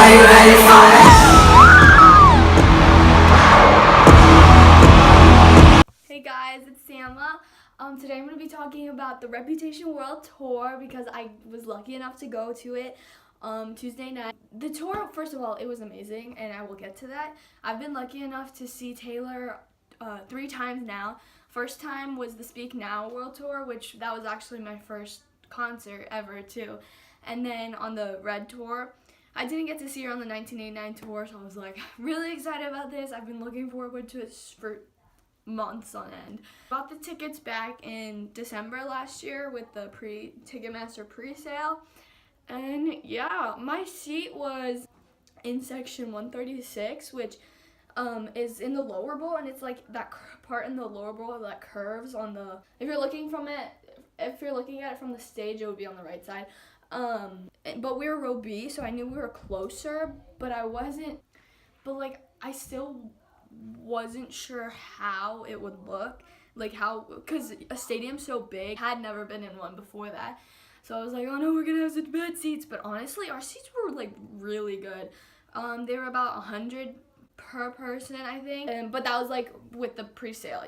Hey guys, it's Sama. Today I'm going to be talking about the Reputation World Tour because I was lucky enough to go to it Tuesday night. The tour, first of all, it was amazing, and I will get to that. I've been lucky enough to see Taylor 3 times now. First time was the Speak Now World Tour, which that was actually my first concert ever too. And then on the Red Tour, I didn't get to see her on the 1989 tour, so I was like really excited about this. I've been looking forward to it for months on end. Bought the tickets back in December last year with the Ticketmaster pre-sale, and yeah, my seat was in section 136, which is in the lower bowl, and it's like that part in the lower bowl that curves on the, if you're looking at it from the stage, it would be on the right side. But we were row B, so I knew we were closer, but I still wasn't sure how it would look, because a stadium's so big. Had never been in one before that, so I was like, oh no, we're gonna have such bad seats. But honestly, our seats were like really good. They were about 100 per person, I think, but that was like with the pre-sale,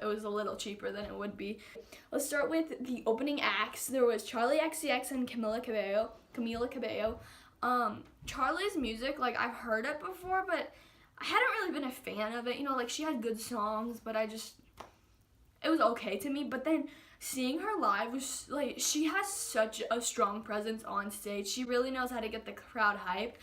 it was a little cheaper than it would be. Let's start with the opening acts. There was Charli XCX and Camila Cabello. Charli's music, like, I've heard it before, but I hadn't really been a fan of it. She had good songs, but it was okay to me. But then seeing her live was like, she has such a strong presence on stage. She really knows how to get the crowd hyped,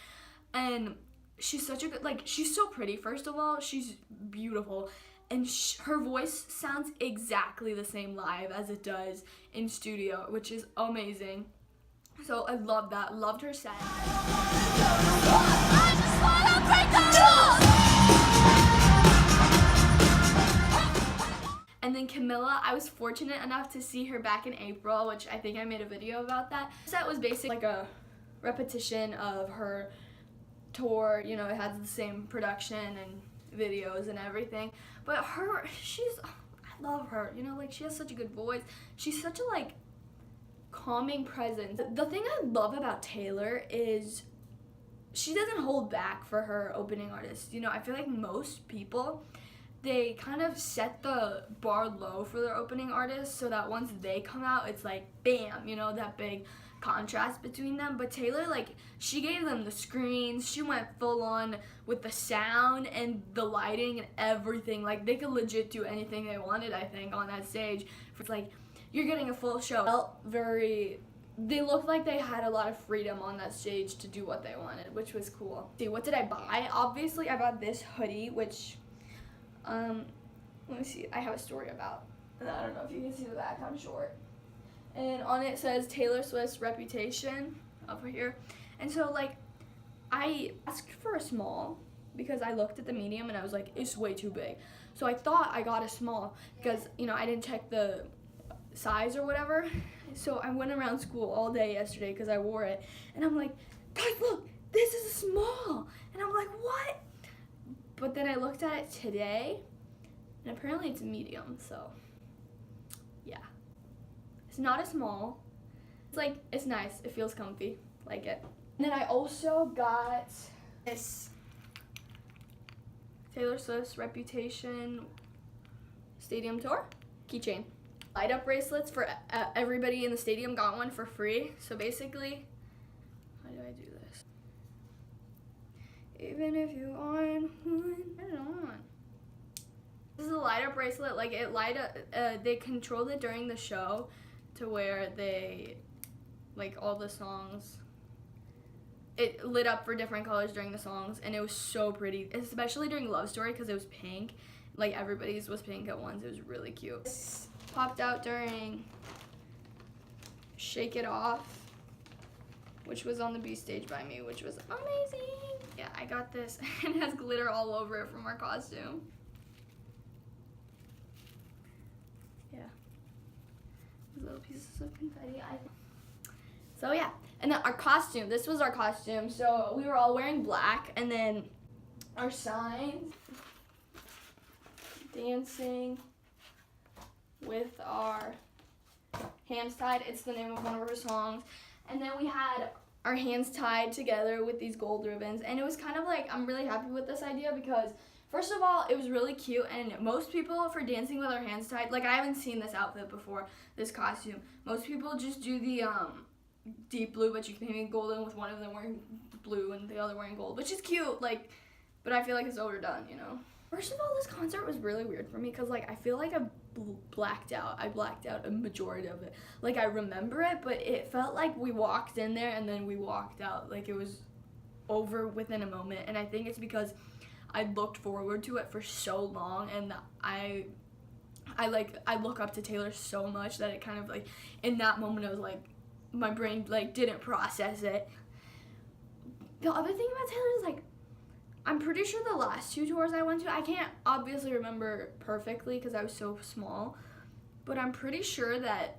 and she's such a good, she's so pretty. First of all, she's beautiful, and her voice sounds exactly the same live as it does in studio, which is amazing. So I love that. Loved her set. And then Camila, I was fortunate enough to see her back in April, which I think I made a video about that. The set was basically like a repetition of her tour. It has the same production and videos and everything. But I love her. She has such a good voice. She's such a calming presence. The thing I love about Taylor is she doesn't hold back for her opening artists. I feel like most people, they kind of set the bar low for their opening artists so that once they come out, it's like bam, that big contrast between them. But Taylor, she gave them the screens. She went full on with the sound and the lighting and everything. They could legit do anything they wanted, I think, on that stage. It's like you're getting a full show. They looked like they had a lot of freedom on that stage to do what they wanted, which was cool. See, what did I buy? Obviously, I bought this hoodie, which, let me see, I have a story about. And I don't know if you can see the back, I'm short. And on it says Taylor Swift's Reputation over here. And so, I asked for a small because I looked at the medium and I was like, it's way too big. So I thought I got a small because, I didn't check the size or whatever. So I went around school all day yesterday because I wore it, and I'm like, guys, look, this is a small. And I'm like, what? But then I looked at it today, and apparently it's a medium, so yeah. It's not a small. It's nice. It feels comfy. Like it. And then I also got this Taylor Swift's Reputation Stadium Tour keychain. Light up bracelets for everybody in the stadium got one for free. So basically, how do I do this? Even if you aren't one, turn it on. This is a light up bracelet. They controlled it during the show to where they, all the songs, it lit up for different colors during the songs, and it was so pretty, especially during Love Story because it was pink. Everybody's was pink at once. It was really cute. This popped out during Shake It Off, which was on the B stage by me, which was amazing. Yeah, I got this. It has glitter all over it from our costume. Yeah. These little pieces of confetti. So yeah, and then our costume. This was our costume. So we were all wearing black, and then our signs, dancing with our hands tied. It's the name of one of our songs. And then we had our hands tied together with these gold ribbons. And it was kind of like, I'm really happy with this idea because first of all, it was really cute, and most people, for dancing with our hands tied, like I haven't seen this outfit before, this costume. Most people just do the deep blue, but you can paint it golden with one of them wearing blue and the other wearing gold, which is cute, like, but I feel like it's overdone, you know? First of all, this concert was really weird for me because, like, I feel like I blacked out a majority of it. Like, I remember it, but it felt like we walked in there and then we walked out. Like, it was over within a moment, and I think it's because I looked forward to it for so long, and I look up to Taylor so much that it kind of, like, in that moment, it was like, my brain, like, didn't process it. The other thing about Taylor is, like, I'm pretty sure the last 2 tours I went to, I can't obviously remember perfectly because I was so small, but I'm pretty sure that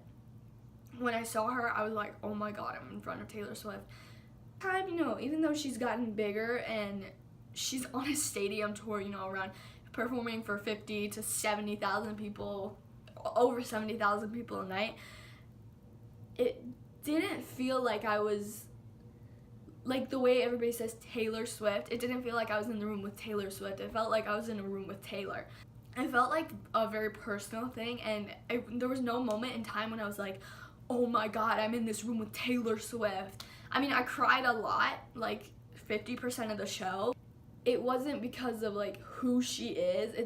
when I saw her, I was like, oh my god, I'm in front of Taylor Swift. You know, even though she's gotten bigger and she's on a stadium tour, you know, around performing for 50 to 70,000 people, over 70,000 people a night, it didn't feel like I was, like the way everybody says Taylor Swift, it didn't feel like I was in the room with Taylor Swift. It felt like I was in a room with Taylor. It felt like a very personal thing, and there was no moment in time when I was like, oh my god, I'm in this room with Taylor Swift. I mean, I cried a lot, like 50% of the show. It wasn't because of like who she is, it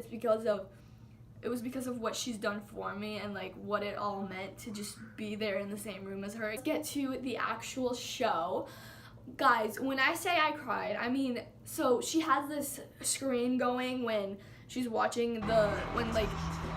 was because of what she's done for me and like what it all meant to just be there in the same room as her. Let's get to the actual show. Guys, when I say I cried, I mean, so she has this screen going when she's watching when like,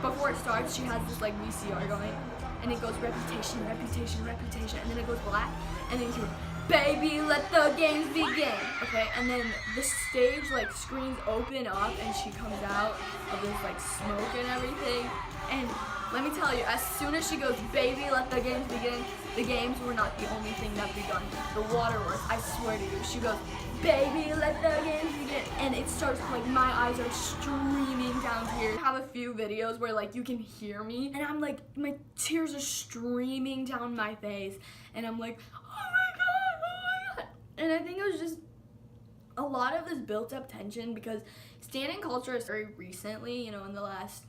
before it starts, she has this like VCR going, and it goes reputation, reputation, reputation, and then it goes black, and then you hear, baby, let the games begin, okay, and then the stage, like, screens open up, and she comes out of this, like, smoke and everything, and let me tell you, as soon as she goes, baby, let the games begin, the games were not the only thing that begun. The waterworks, I swear to you. She goes, baby, let the games begin. And it starts, like, my eyes are streaming down tears. I have a few videos where, like, you can hear me. And I'm, like, my tears are streaming down my face. And I'm like, oh my god. And I think it was just a lot of this built up tension because stand-in culture is very recently, you know, in the last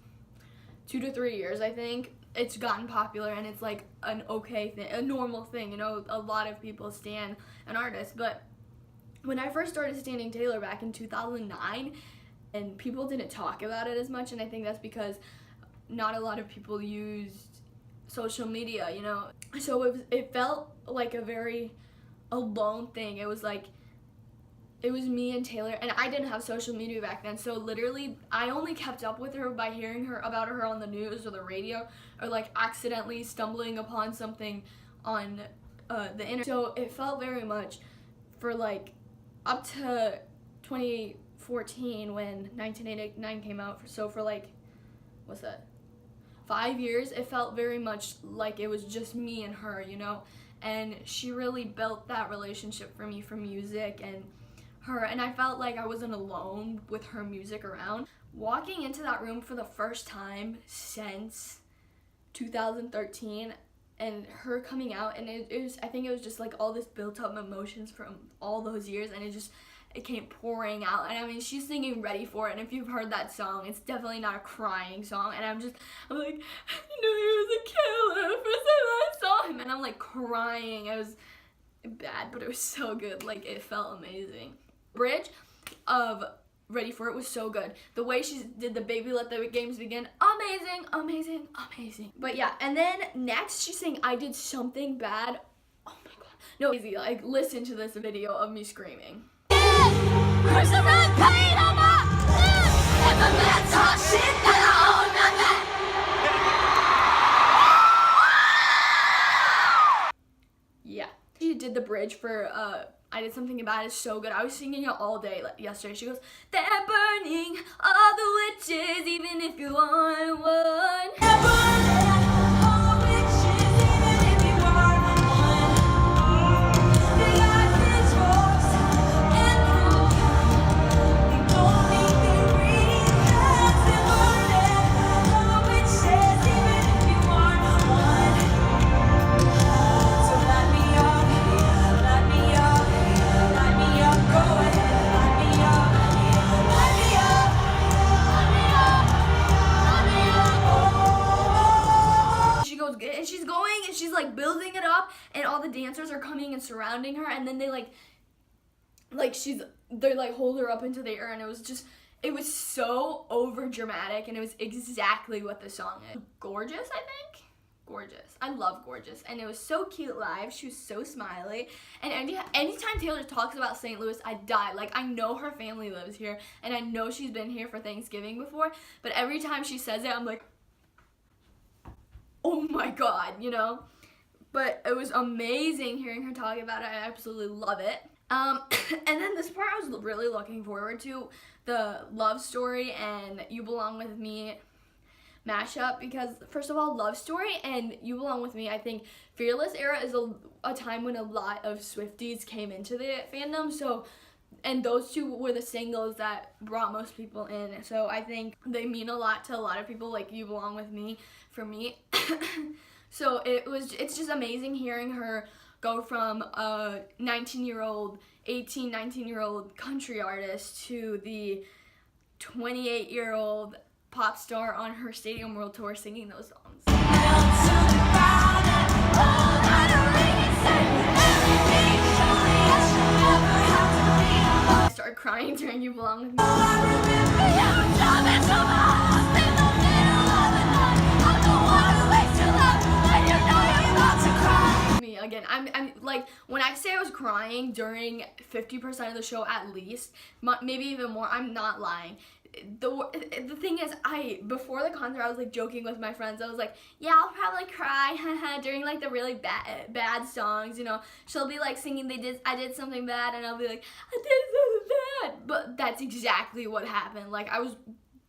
2 to 3 years, I think, it's gotten popular and it's like an okay thing, a normal thing, you know, a lot of people stan an artist. But when I first started standing Taylor back in 2009, and people didn't talk about it as much, and I think that's because not a lot of people used social media, you know, so it felt like a very alone thing. It was like, it was me and Taylor, and I didn't have social media back then, so literally I only kept up with her by hearing about her on the news or the radio, or like accidentally stumbling upon something on the internet. So it felt very much for like up to 2014 when 1989 came out, so for like, what's that, 5 years, it felt very much like it was just me and her, you know, and she really built that relationship for me for music and her, and I felt like I wasn't alone with her music around. Walking into that room for the first time since 2013 and her coming out, and it was, I think it was just like all this built up emotions from all those years, and it came pouring out. And I mean, she's singing Ready For It, and if you've heard that song, it's definitely not a crying song, and I'm like, I knew he was a killer for saying I saw him, and I'm like crying. It was bad, but it was so good. Like, it felt amazing. Bridge of Ready For It was so good. The way she did the baby let the games begin, amazing, amazing, amazing. But yeah, and then next she sang I Did Something Bad. Oh my god. No, easy, like, listen to this video of me screaming. Yeah. She did the bridge for I Did Something Bad. Is so good. I was singing it all day yesterday. She goes, they're burning all the witches, even if you want one. They're burning all the witches, even if you want one. They got pitchforks and proof. They don't need the reasons. They're burning all the witches, even if you want one. So let me up, let me up. dancers are coming and surrounding her, and then they they hold her up into the air, and it was so over dramatic, and it was exactly what the song is. Gorgeous, I think. Gorgeous. I love Gorgeous, and it was so cute live. She was so smiley, and anytime Taylor talks about St. Louis, I die. Like, I know her family lives here, and I know she's been here for Thanksgiving before, but every time she says it, I'm like, oh my god, you know? But it was amazing hearing her talk about it. I absolutely love it. And then this part I was really looking forward to, the Love Story and You Belong With Me mashup, because first of all, Love Story and You Belong With Me, I think Fearless era is a time when a lot of Swifties came into the fandom, so, and those two were the singles that brought most people in, so I think they mean a lot to a lot of people, like You Belong With Me for me. So it's just amazing hearing her go from a 19-year-old country artist to the 28-year-old pop star on her Stadium World Tour singing those songs. I started crying during You Belong With Me. Again, I'm like, when I say I was crying during 50% of the show at least, maybe even more, I'm not lying. The thing is, before the concert, I was like joking with my friends. I was like, yeah, I'll probably cry during like the really bad songs, you know. She'll be like singing I did something bad, and I'll be like, I did something bad. But that's exactly what happened. Like, I was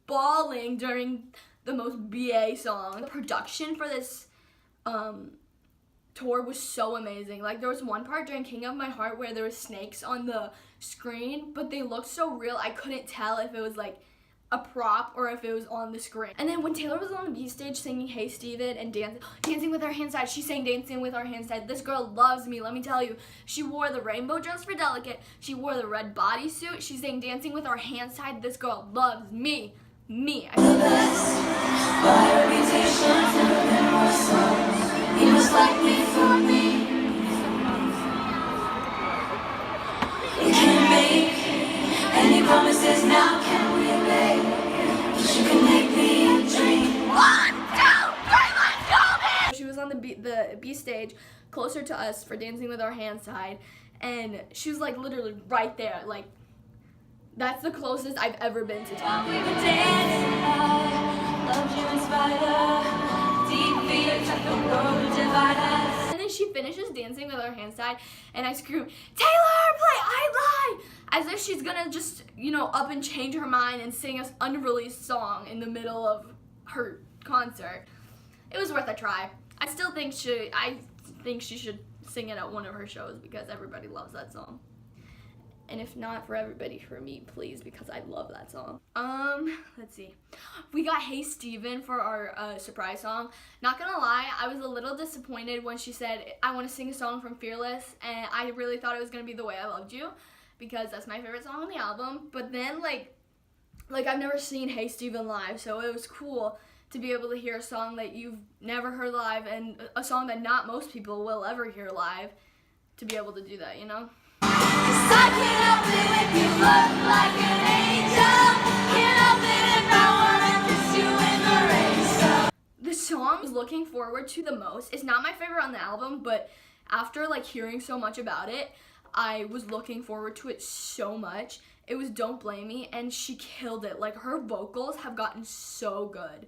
bawling during the most BA song. The production for this tour was so amazing. Like, there was one part during King of My Heart where there was snakes on the screen, but they looked so real I couldn't tell if it was like a prop or if it was on the screen. And then when Taylor was on the B stage singing Hey Steven and dancing with Our Hands Tied, she sang Dancing With Our Hands Tied. This girl loves me, let me tell you. She wore the rainbow dress for Delicate. She wore the red bodysuit. She sang Dancing With Our Hands Tied. This girl loves me. Me. It was like me for me. We can't make any promises now, can we, babe? But you can make me a dream. 1, 2, 3, let's go, man! She was on the B stage, closer to us for Dancing With Our Hands Tied, and she was like literally right there. Like, that's the closest I've ever been to Taylor. We were dancing, loved you in spite of deep fears that the world would divide us. And then she finishes Dancing With Our Hands Tied, and I scream, Taylor, play I Lie! As if she's gonna just, you know, up and change her mind and sing an unreleased song in the middle of her concert. It was worth a try. I think she should sing it at one of her shows because everybody loves that song. And if not for everybody, for me, please, because I love that song. Let's see. We got Hey Steven for our surprise song. Not gonna lie, I was a little disappointed when she said, I want to sing a song from Fearless, and I really thought it was gonna be The Way I Loved You, because that's my favorite song on the album. But then, like I've never seen Hey Steven live, so it was cool to be able to hear a song that you've never heard live, and a song that not most people will ever hear live, to be able to do that, you know? I can't help it when you look like an angel. Can't help it if I wanna kiss you in the rain. So the song I was looking forward to the most. It's not my favorite on the album, but after like hearing so much about it, I was looking forward to it so much. It was Don't Blame Me, and she killed it. Like, her vocals have gotten so good.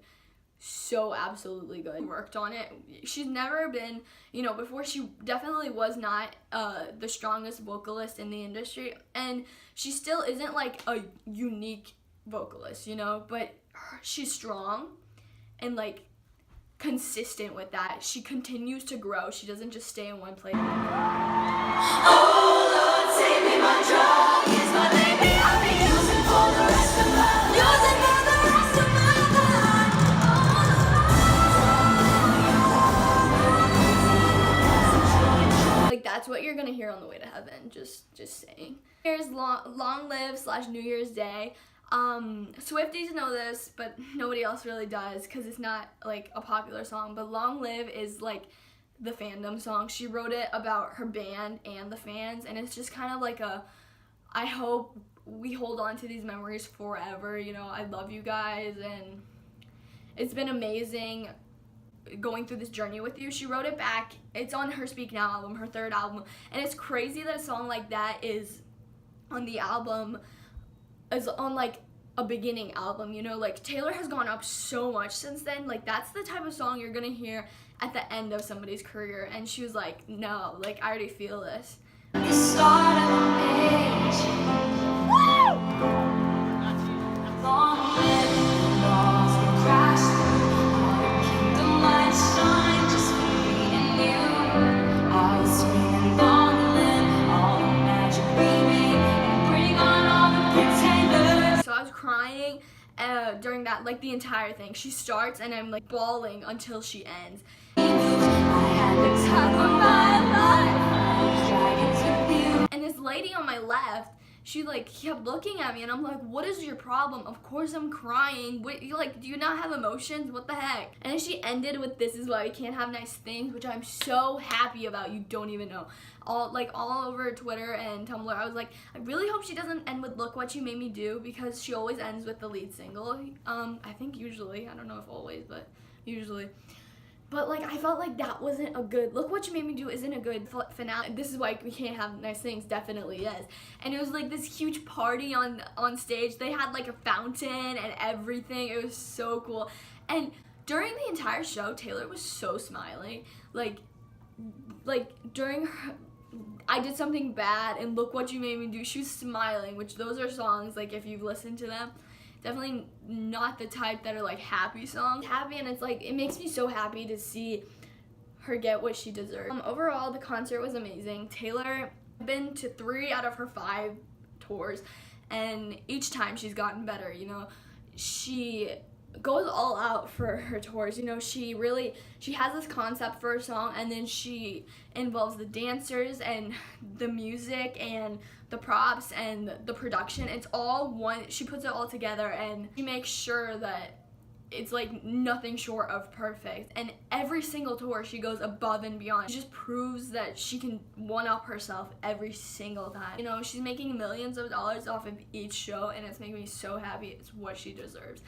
So absolutely good. Worked on it. She's never been, you know, before she definitely was not the strongest vocalist in the industry, and she still isn't like a unique vocalist, you know, but she's strong and like consistent with that. She continues to grow. She doesn't just stay in one place. Oh Lord, save me, my drug is my baby. I'll be using for the rest of my life. Using for the rest of my life. That's what you're gonna hear on the way to heaven, just saying. Here's Long Live / New Year's Day. Swifties know this, but nobody else really does because it's not like a popular song, but Long Live is like the fandom song. She wrote it about her band and the fans, and it's just kind of like I hope we hold on to these memories forever. You know, I love you guys, and it's been amazing going through this journey with you. She wrote it back. It's on her Speak Now album, her 3rd album, and it's crazy that a song like that is on the album, is on like a beginning album, you know. Like, Taylor has gone up so much since then. Like, that's the type of song you're gonna hear at the end of somebody's career, and she was like, no, like, I already feel this. The start of an age. Woo! Crying during that, like, the entire thing. She starts and I'm like bawling until she ends. I had the time of my life. And this lady on my left, she like kept looking at me, and I'm like, what is your problem? Of course I'm crying. What, you like, do you not have emotions? What the heck? And then she ended with, this is why we can't have nice things, which I'm so happy about. You don't even know. All over Twitter and Tumblr, I was like, I really hope she doesn't end with Look What You Made Me Do, because she always ends with the lead single. I think usually, I don't know if always, but usually. But like, I felt like that wasn't a good, Look What You Made Me Do isn't a good finale. This is why we can't have nice things, definitely is. And it was like this huge party on stage. They had like a fountain and everything. It was so cool. And during the entire show, Taylor was so smiling. Like during her, I Did Something Bad and Look What You Made Me Do, she was smiling, which those are songs, like, if you've listened to them, definitely not the type that are like happy songs. Happy, and it's like, it makes me so happy to see her get what she deserves. Overall, the concert was amazing. Taylor has been to 3 out of her 5 tours, and each time she's gotten better, you know. She goes all out for her tours, you know. She has this concept for a song, and then she involves the dancers and the music and the props and the production. It's all one. She puts it all together, and she makes sure that it's like nothing short of perfect. And every single tour she goes above and beyond. She just proves that she can one-up herself every single time. You know, she's making millions of dollars off of each show, and it's making me so happy. It's what she deserves.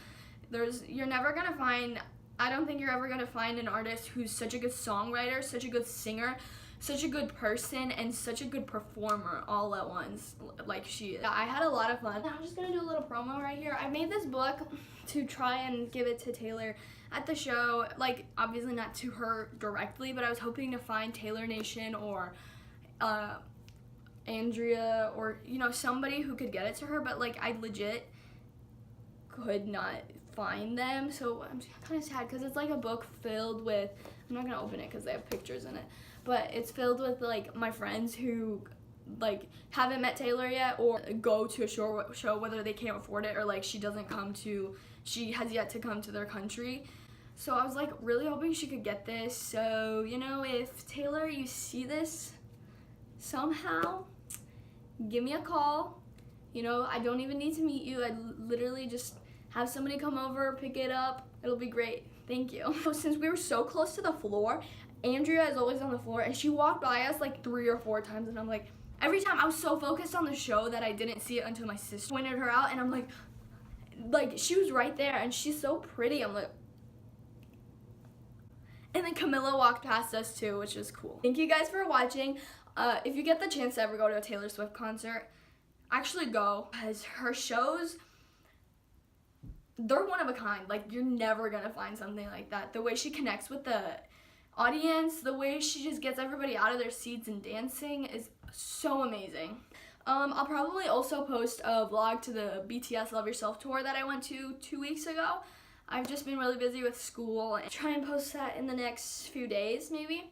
You're never gonna find, I don't think you're ever gonna find an artist who's such a good songwriter, such a good singer, such a good person, and such a good performer all at once like she is. I had a lot of fun. I'm just gonna do a little promo right here. I made this book to try and give it to Taylor at the show. Like, obviously not to her directly, but I was hoping to find Taylor Nation or Andrea, or, you know, somebody who could get it to her, but like, I legit could not find them, so I'm kind of sad, because it's like a book filled with, I'm not gonna open it because they have pictures in it, but it's filled with like my friends who like haven't met Taylor yet, or go to a show whether they can't afford it, or like she has yet to come to their country. So I was like really hoping she could get this. So, you know, if Taylor, you see this somehow, give me a call. You know, I don't even need to meet you. I literally just have somebody come over, pick it up. It'll be great. Thank you. So since we were so close to the floor, Andrea is always on the floor, and she walked by us like 3 or 4 times, and I'm like, every time I was so focused on the show that I didn't see it until my sister pointed her out, and I'm like she was right there, and she's so pretty. I'm like, and then Camilla walked past us too, which is cool. Thank you guys for watching. If you get the chance to ever go to a Taylor Swift concert, actually go, because her shows, they're one of a kind. Like, you're never gonna find something like that. The way she connects with the audience, the way she just gets everybody out of their seats and dancing is so amazing. I'll probably also post a vlog to the BTS Love Yourself tour that I went to 2 weeks ago. I've just been really busy with school, and try and post that in the next few days maybe.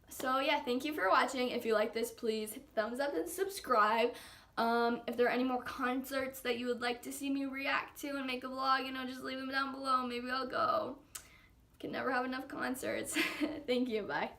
So yeah, thank you for watching. If you like this, please hit the thumbs up and subscribe. If there are any more concerts that you would like to see me react to and make a vlog, you know, just leave them down below. Maybe I'll go. Can never have enough concerts. Thank you. Bye.